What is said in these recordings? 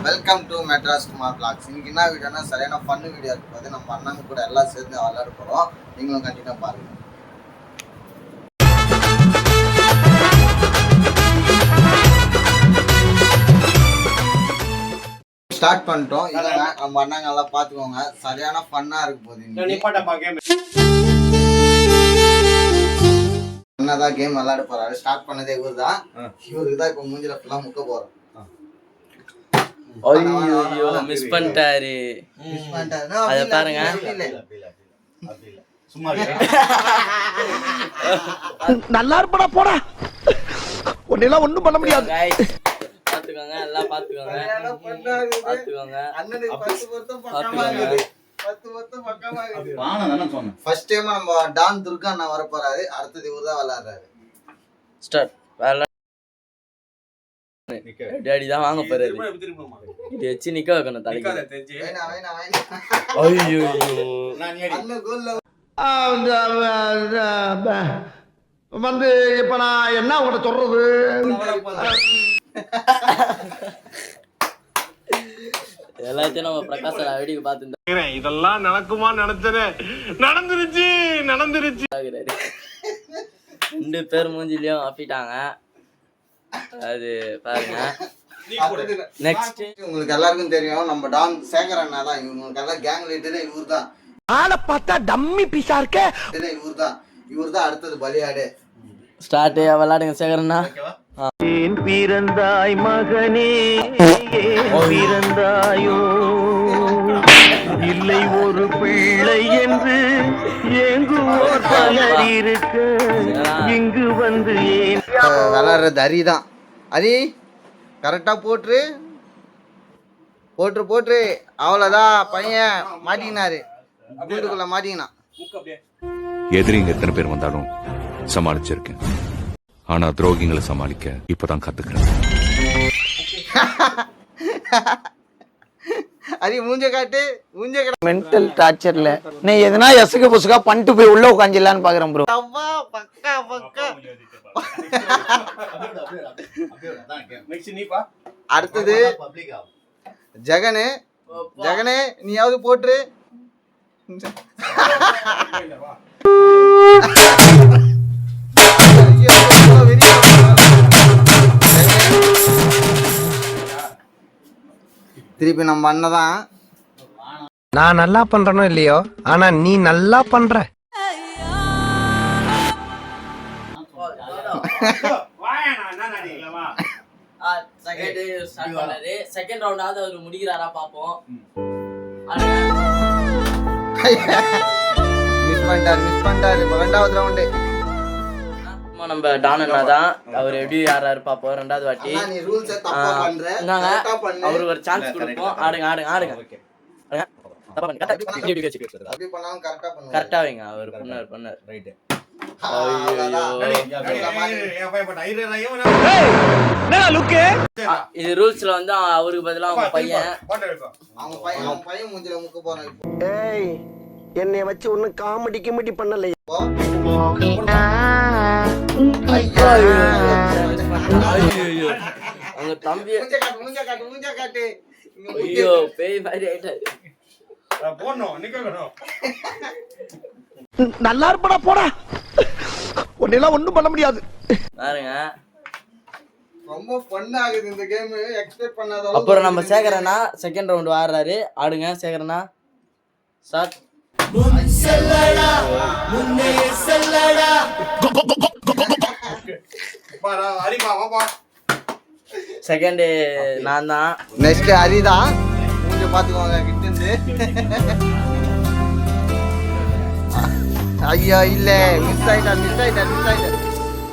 Welcome to Madras Kumar vlogs. இன்னைக்கு என்ன வீடியோனா சரியான ஃபன் வீடியோ இருக்கு. பார்த்து நம்ம அண்ணாங்க கூட எல்லாம் சேர்ந்து விளையாட போகிறோம். நீங்களும் கண்டிப்பாக பாருங்க. ஸ்டார்ட் பண்ணிட்டோம். இதாங்க நம்ம அண்ணாங்க எல்லாம் பார்த்துக்கோங்க. சரியான ஃபன்னாக இருக்கு போகுது. அண்ணாதான் கேம் விளையாட போறாரு. ஸ்டார்ட் பண்ணதே இவரு தான். இவருக்கு தான் இப்போ மூஞ்சில ஃபுல்லாக முக்க போகிறோம். ஐயோ மிஸ் பண்ணிட்டாரு. அத பாருங்க. நல்லா இருப்படா போடா. ஒன்னெல்லாம் ஒண்ணும் பண்ண முடியாது. பாத்துக்கோங்க எல்லாம் பாத்துக்கோங்க. அண்ணனுக்கு 10 வருஷம் பக்கமாகுது. 10 வருஷம் பக்கமாகுது. ஃபர்ஸ்ட் டைம் நம்ம டான் துர்கா அண்ணா வர போறாரு. அடுத்தது இவரு தான் விளையாடுறாரு. ஸ்டார்ட். டேடி தான் வாங்க போறாரு. இது வச்சு நிக்க வைக்கணும் தலைக்கு. ஐயோ வந்து இப்ப நான் என்ன உங்கள்கிட்ட சொல்றது? எல்லாத்தையும் நம்ம பிரகாஷ் வேடிக்கை பார்த்து இதெல்லாம் நடக்குமா நினைச்சேன். நடந்துருச்சு. 2 பேர் மூஞ்சிலையும் அப்பிட்டாங்க. அது பாருங்க. நெக்ஸ்ட் உங்களுக்கு எல்லாருக்கும் தெரியும் நம்ம டான் சேகர் அண்ணா தான். இவங்களுக்கு எல்லாம் கேங் லீடரே இவரு தான். ஆளை பார்த்தா டம்மி பீஸா இருக்க. இவரு தான் அடுத்தது பலியாடு. ஸ்டார்ட். விளையாடுங்க சேகரண்ணா. ஏன் பிறந்தாய் மகனே, ஏன் பிறந்தாயோ, இல்லை ஒரு பிள்ளை என்று எங்குவோர் பலர் இருக்க, இங்கு வந்து ஏன் விளையாடுறது அரி தான். அரி கரெக்டா போட்டுரு. அவ்வளோதான். பையன் மாட்டிக்கினாரு. வீட்டுக்குள்ள மாட்டிக்கினா. எதிரிங்க எத்தனை பேர் வந்தாலும் சமாளிச்சிருக்கேன். ஆனா துரோகிங்களை சமாளிக்க இப்பதான் கத்துக்கிறேன். அரி மூஞ்ச காட்டு. மென்டல் டார்ச்சர்ல நீ எதனா எசுக்கு புசுக்கா பண்ணிட்டு போய் உள்ள உட்காந்துலான்னு பாக்குறேன் ப்ரோ. பக்கா அடுத்தது ஜெகனே. நீயாவது போட்டுரு. திருப்பி நம்ம அண்ணதான். நான் நல்லா பண்றனோ இல்லையோ, ஆனா நீ நல்லா பண்ற. செகண்ட் ரவுண்டாவது அவர் முடிக்கிறாரா பாப்போம். மிஸ் பண்ணிட்டாரு. 2வது ரவுண்டு நம்ம டான் அண்ணா தான். அவர் எப்படி யாராரு பாப்போம். 2வது வாட்டி அவருக்கு ஒரு சான்ஸ் கொடுப்போம். ஆடுங்க. கரெக்டா வைங்க. அவர் பண்ணார். இது ரூல்ஸ்ல வந்து அவருக்கு பதிலா அவங்க பையன் மூஞ்சில முக்க போறான். ஏய், என்னைய வச்சு ஒன்னும் காமெடி பண்ணல. அவங்க தம்பி மூஞ்ச காட்டு. ஐயோ பேய் மாதிரி ஆயிட்டாரு. நல்லா இருப்படா போடா. ஒன்னெல்லாம் ஒண்ணும் பண்ண முடியாது. பாருங்க ரொம்ப ஃபன் ஆகுது இந்த கேம். எக்ஸ்பெக்ட் பண்ணாத. அப்புறம் நம்ம சேகரண்ணா செகண்ட் ரவுண்ட் ஆடுறாரு. ஆடுங்க சேகரண்ணா. ஸ்டார்ட். செகண்ட் நான் தான். நெக்ஸ்ட் ஹரிதான். மூஞ்ச பாத்துக்கோங்க கிட்ட இருந்து. ஐயோ இல்ல, மிஸ் ஆயிட்டா.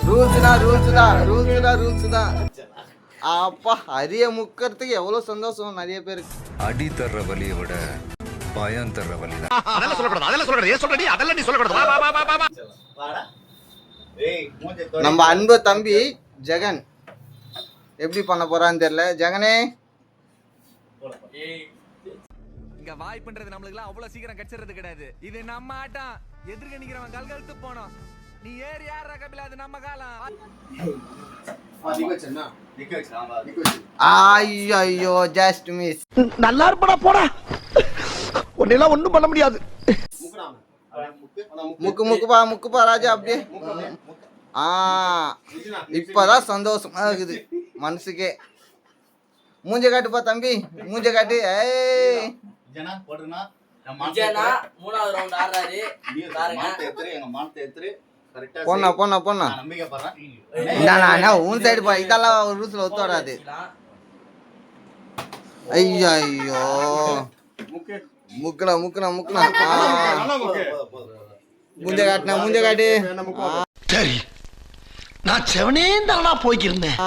ரூல்ஸ் தான். அப்பா ஹரிய முக்கிறதுக்கு எவ்வளவு சந்தோஷம் நிறைய பேருக்கு. அடி தர்ற வலியை விட பயம் தர்ற வலி. நம்ம அன்பு தம்பி ஜெகன் எப்படி பண்ண போறான்னு தெரியல. ஜெகனே இங்க வாய்ப்புன்றது நம்மளுக்குலாம் அவ்வளவு சீக்கிரம் கிடைச்சிறது கிடையாது. இது நம்ம ஆட்டம். எதிர்க்க நிக்கிறவன் கல்கழுத்து போனோம். நீ ஏறி யாரா கபில அது நம்ம காலம் ஐயோ ஜஸ்ட் மிஸ். நல்லா இருப்படா போடா உன்னெல்லாம் ஒண்ணும் பண்ண முடியாது முக்குப்பா ராஜா அப்படியே. இப்பதான் சந்தோஷமா இருக்குது மனசுக்கே. மூஞ்ச காட்டுப்பா தம்பி, மூஞ்ச காட்டு. ஏய் விஜயனா 3வது ரவுண்ட் ஆடுறாரு பாருங்க. பொண்ணா உன் சைடு பா, இதெல்லாம் ஒரு ரூல்ஸ்ல ஒத்து வராது. ஐயோ முக்குனா மூஞ்ச காட்டு. சரி நான் செவனே தானா போய்க்கிருந்தேன்.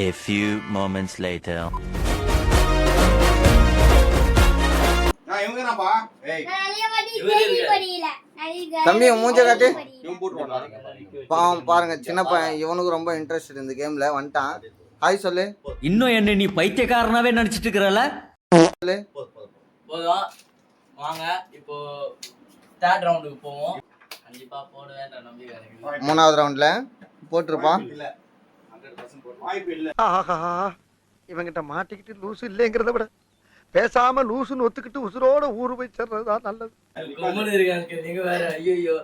A few moments later. தம்பி மூஞ்ச காட்டு. பாருங்க சின்ன பையன், இவனுக்கு ரொம்ப இன்ட்ரெஸ்ட் இந்த கேம்ல. வந்துட்டான். ஹாய் சொல்லு. இன்னும் என்ன நீ பைத்தியக்காரனாவே நினைச்சிட்டு இருக்கறல? சொல்லு. போதும் வாங்க, இப்போ 3rd ரவுண்டுக்கு போவோம். கண்டிப்பா போடுவேன்ற நம்பிக்கை இருக்கு. 3வது ரவுண்ட்ல போட்டுருப்பா. இவங்கிட்ட மாட்டிக்கிட்டு லூசு இல்லைங்கிறத விட பேசாம லூசுன்னு ஒத்துக்கிட்டு உசுரோட ஊரு போய் சேர்றதுதான் நல்லது. நீங்க வேற. ஐயோ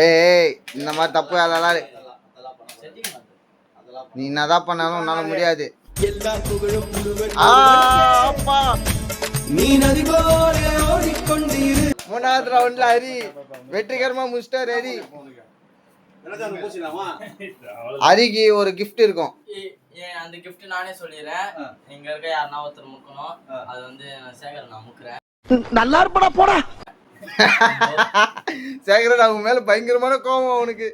ஏய் இந்த மாதிரி தப்பு வேலை நீ என்னதான் பண்ணாலும் உன்னால முடியாது. மூணாவது ரவுண்ட்ல ஹரி வெற்றிகரமா முடிச்சிட்டாரு. ஹரிக்கு ஒரு கிஃப்ட் இருக்கும். அந்த கிஃப்ட் நானே சொல்லிடுறேன். இங்க இருக்க யாருன்னா ஒருத்தர் முக்கணும். அது வந்து சேகர் நான் முக்குறேன். நல்லா இருப்படா போடா. சேகரன் அவங்க மேல பயங்கரமான கோபம் அவனுக்கு.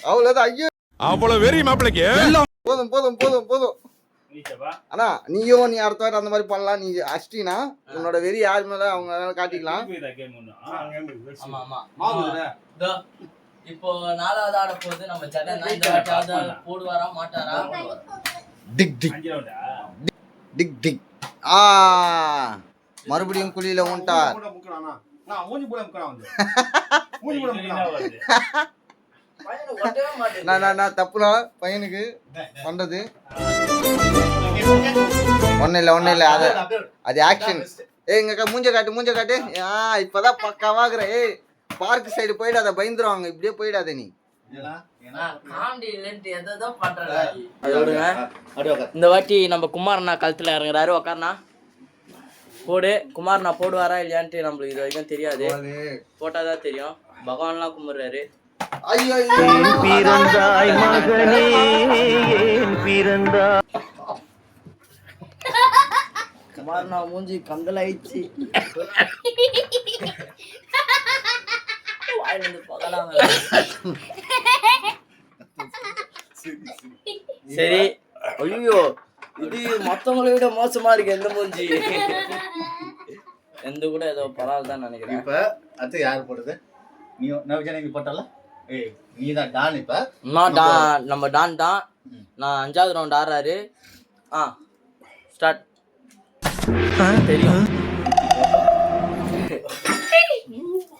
அவ்வளவுதான். ஐயோ அவ்வளவு வெறி மாப்பிளைக்கு. போதும். ஆனா நீயும் நீ அடுத்த வாரம் அந்த மாதிரி பண்ணலாம். நீ அஷ்டினா உன்னோட வெறி யாரு மேல அவங்க காட்டிக்கலாம். இப்போ 4வது ஆட போகுது நம்ம ஜெகன். இந்த வாட்டி போடுவாரா மாட்டாரா? டிக் மறுபடியும் குழியில உண்டார். நான் தப்புனா பையனுக்கு பண்றது ஒண்ணு இல்ல. அது ஆக்ஷன். எங்க மூஞ்ச காட்டு. இப்பதான் பக்காவாக்குற. ஏய் பார்க் சைடு போயிடாத, பயந்துருவாங்க. இப்படியே போயிடாத நீ. இந்த வாட்டி நம்ம குமாரண்ணா கழுத்துல இறங்குறாரு. உக்காரண்ணா போடு. குமாரண்ணா போடுவாரா இல்லையான்ட்டு நம்மளுக்கு இது வரைக்கும் தெரியாது. போட்டாதான் தெரியும். பகவான்லாம் கும்பிடுறாரு. குமாரண்ணா மூஞ்சி கந்தலாயிடுச்சு. சரி. ஐயோ இது மத்தவங்களை விட மோசமா இருக்கு. எந்த மூஞ்சி எந்த கூட ஏதோ பரவாயில்ல தான் நினைக்கிறேன். இப்ப அடுத்து யாரு போடுறது? நீ போட்டால நீதான் டான். இப்ப நம்ம டான் தான். நான் 5வது ரவுண்ட் ஆடுறாரு. ஸ்டார்ட். தெரியும்.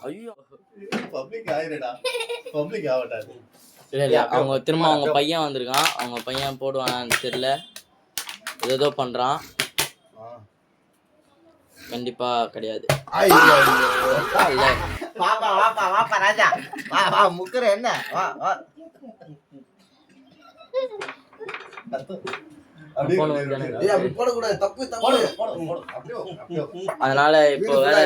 ஐயோ பப்ளிக் ஆயிரடா. பப்ளிக் ஆவட்டாது. இல்ல அவங்க திரும்ப அவங்க பையன் வந்திருக்கான். அவங்க பையன் போடுவான்னு தெரியல. ஏதோ பண்றான். கண்டிப்பா கிடையாது. வாப்பா ராஜா. வா முக்குற என்ன? வா அதனால இப்போ வேற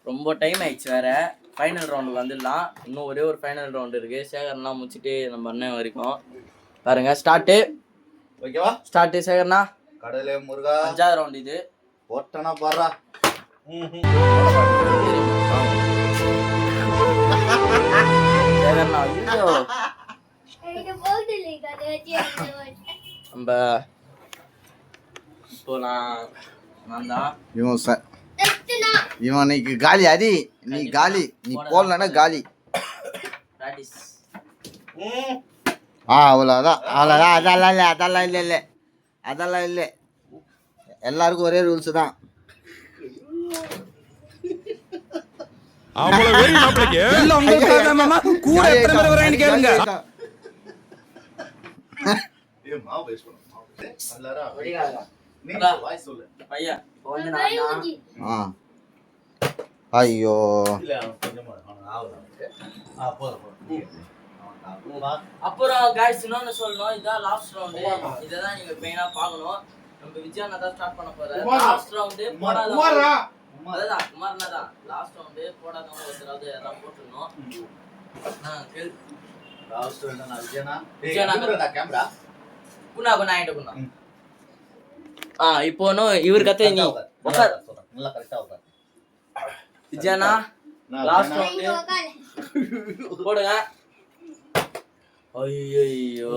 ரொம்ப டைம் ஆயிடுச்சு. வேற ஃபைனல் ரவுண்டுக்கு வந்துடலாம். இன்னும் ஒரே ஒரு ஃபைனல் ரவுண்ட் இருக்கு. சேகர்லாம் முடிச்சுட்டு நம்ம அண்ணன் வரைக்கும் பாருங்க. ஸ்டார்ட். ஓகேவா? ஸ்டார்ட் சேகர்னா. கடலே முருகா. 5வது ரவுண்ட் இது. போட்டனா பாறா. சேகர்னா. ஐயோ நம்ம இப்போ நான் தான் இவன் இன்னைக்கு காலி. அடி நீ காலி. நீ போடலன்னா காலி. பிராக்டிஸ். அவ்வளோதான். அதெல்லாம் இல்லை. எல்லாருக்கும் ஒரே ரூல்ஸ் தான். இல்ல உங்களுக்காக மாமா கூட எத்தனை பேர் வராங்கன்னு கேளுங்க. பையன் வந்து நான் ஆ ஐயோ அப்புறம் गाइस இன்னொன்னு சொல்லணும், இதான் லாஸ்ட் ரவுண்ட். இததான் நீங்க மெயினா பார்க்கணும். நம்ம விஜய் அண்ணா தான் ஸ்டார்ட் பண்ண போறாரு. லாஸ்ட் ரவுண்ட் போடாதவங்க அதான் குமார்னா தான் லாஸ்ட் ரவுண்ட் போடாதவங்க ஒருத்தராவது எல்லாம் போட்டுறணும். லாஸ்ட் ரவுண்ட் நான் விஜயனா கேமரா குணா குணா ஆயிட்டு குணா. இப்போனு இவர் கத்தை நீ உட்கார் நல்லா கரெக்டா உட்கார். விஜயனா லாஸ்ட் ரவுண்ட் போடுங்க. ஐயோ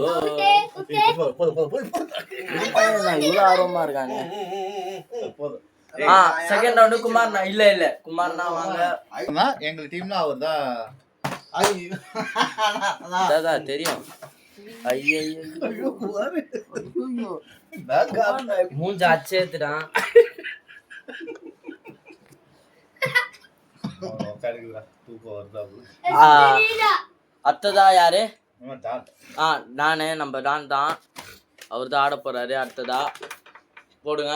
இவ்வளவு ஆர்வமா இருக்காங்க. செகண்ட் ரவுண்ட் குமார்னா இல்ல குமார்னா வாங்க. எங்க டீம்ல அவர்தான் அதான் தெரியும். ஐயோ மூஞ்ச அச்சேத்துட்டான். தூக்கம் வருதா? அடுத்ததா யாரு? நானு நம்ம டான் தான். அவர் தான் ஆட போறாரு. அடுத்ததா போடுங்க.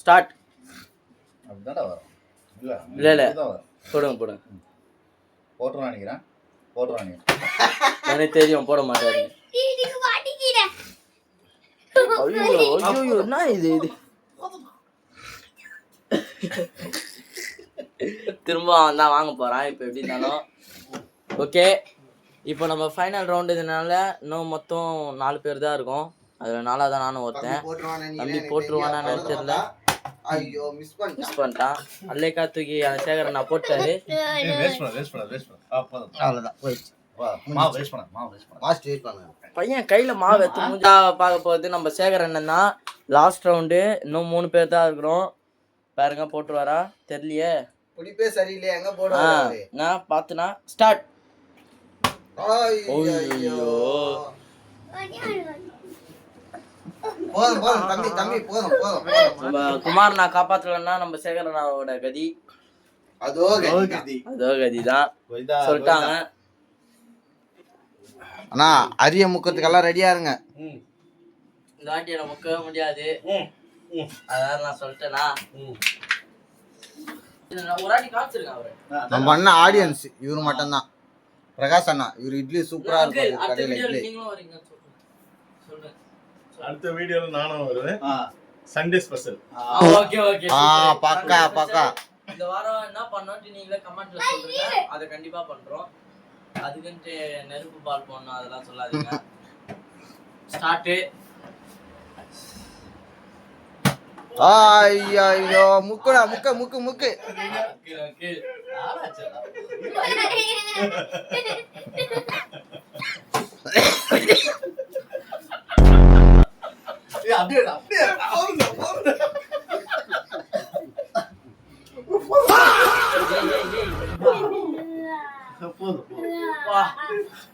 ஸ்டார்ட். அப்படிதான்டா வரும். இல்ல போடுங்க. போட்டுருவான் நினைக்கிறேன். எனக்கு தெரியும் போட மாட்டாரு. ஐயோ என்ன இது திரும்ப அவன் தான் வாங்க போறான். இப்போ எப்படி இருந்தாலும் ஓகே. இப்போ நம்ம ஃபைனல் ரவுண்டு இதனால இன்னும் மொத்தம் 4 பேர் தான் இருக்கும். அதில் 4ஆவது நானும் ஒருத்தன். தம்பி போட்டுருவானு தெரியல. ஐயோ மிஸ் பண்ணிட்டான். அல்லேக்கா தூக்கி அந்த சேகரன் நான் போட்டாரு. பையன் கையில மாவு எடுத்து மூஞ்சா பார்க்க போகுது. நம்ம சேகரன் தான் லாஸ்ட் ரவுண்டு. இன்னும் 3 பேர் தான் இருக்கிறோம். பாருங்க போட்டுருவாரா தெரியலையே. குடிப்பே சரியில்லையே எங்க போடுவாரு? நான் பார்த்துனா ஸ்டார்ட். ஐயோ போதும் தம்பி போதும். நம்ம குமார் நான் காப்பாத்தலன்னா நம்ம சேகரனாவோட கதி அதோ கதி தான் சொல்லிட்டாங்க. அண்ணா அரிய முக்கத்துக்கெல்லாம் ரெடியா இருங்க. இந்த வாட்டி என்ன முக்கவே முடியாது. அதான் நான் சொல்லிட்டேனா. ஒரு வாட்டி காமிச்சிருக்கேன் அவரு. நம்ம அண்ணா ஆடியன்ஸ் இவரு மட்டும் தான். பிரகாஷ் அண்ணா இவரு இட்லி சூப்பரா இருக்கும். கடையில இட்லி நீங்களும் வரீங்க சொல்லுங்க. அடுத்த வீடியோல நானும் வருவேன். Sunday special. ஓகே பக்கா. இந்த வாரம் என்ன பண்ணோம்னு நீங்களே கமெண்ட்ல சொல்லுங்க. அதை கண்டிப்பா பண்றோம். அதுக்குன்ட்டு நெருப்பு பால் போடணும் அதெல்லாம் சொல்லாதீங்க. ஸ்டார்ட். ஐயோ முக்குடா முக்கு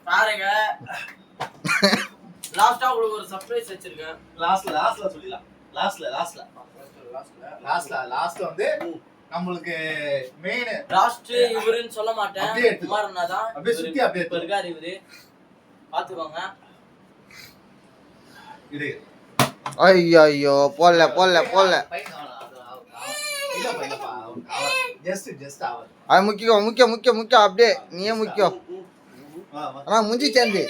பாருங்க லாஸ்டா உங்களுக்கு ஒரு சர்ப்ரைஸ் வச்சிருக்கேன். லாஸ்ட்ல சொல்லிடலாம். லாஸ்ட்ல வந்து நம்மளுக்கு மெயின் லாஸ்ட் இவருன்னு சொல்ல மாட்டேன். குமார் அண்ணா தான் அப்படியே சுத்தி அப்படியே இருக்காரு. இவரு பாத்துக்கோங்க. இது ஐயோ போடல ஜஸ்ட் அது முக்கியம் அப்படியே நீயே முக்கியம். ஆனா முஞ்சி சேர்ந்து